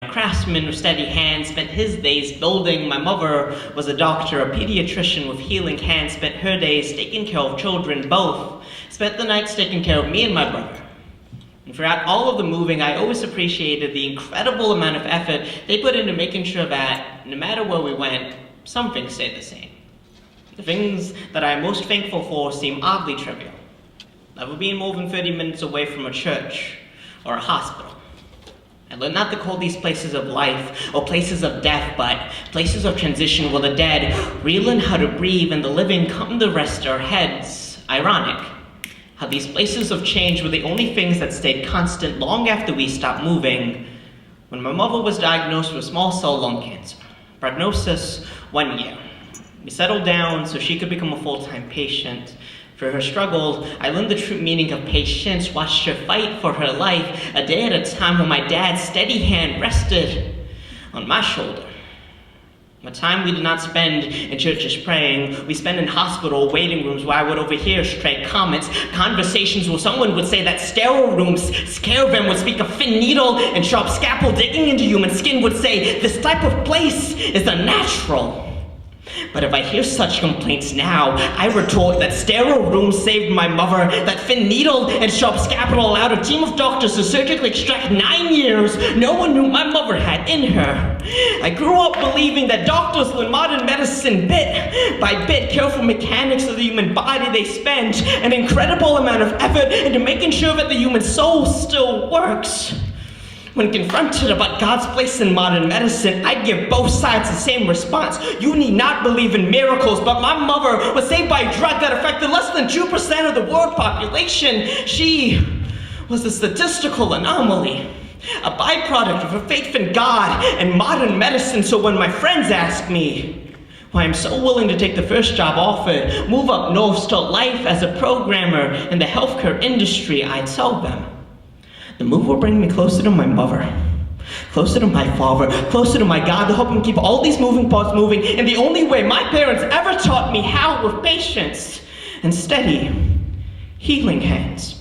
craftsman with steady hands, spent his days building. My mother was a doctor, a pediatrician with healing hands, spent her days taking care of children, both. Spent the nights taking care of me and my brother. And throughout all of the moving, I always appreciated the incredible amount of effort they put into making sure that, no matter where we went, some things stayed the same. The things that I am most thankful for seem oddly trivial. Never being more than 30 minutes away from a church or a hospital. I learned not to call these places of life or places of death, but places of transition where the dead relearn how to breathe and the living come to rest their heads. Ironic how these places of change were the only things that stayed constant long after we stopped moving. When my mother was diagnosed with small cell lung cancer, prognosis 1 year. We settled down so she could become a full-time patient. For her struggle, I learned the true meaning of patience, watched her fight for her life, a day at a time when my dad's steady hand rested on my shoulder. A time we did not spend in churches praying, we spent in hospital waiting rooms where I would overhear stray comments, conversations where someone would say that sterile rooms scare them, would speak of thin needle and sharp scalpel digging into human skin, would say this type of place is unnatural. But if I hear such complaints now, I retort that sterile rooms saved my mother, that thin needle and sharp scalpel allowed a team of doctors to surgically extract 9 years no one knew my mother had in her. I grew up believing that doctors learn modern medicine bit by bit, careful mechanics of the human body. They spend an incredible amount of effort into making sure that the human soul still works. When confronted about God's place in modern medicine, I give both sides the same response. You need not believe in miracles, but my mother was saved by a drug that affected less than 2% of the world population. She was a statistical anomaly, a byproduct of a faith in God and modern medicine. So when my friends ask me why I'm so willing to take the first job offered, move up north, start life as a programmer in the healthcare industry, I tell them, the move will bring me closer to my mother, closer to my father, closer to my God, to help him keep all these moving parts moving in the only way my parents ever taught me how, with patience and steady, healing hands.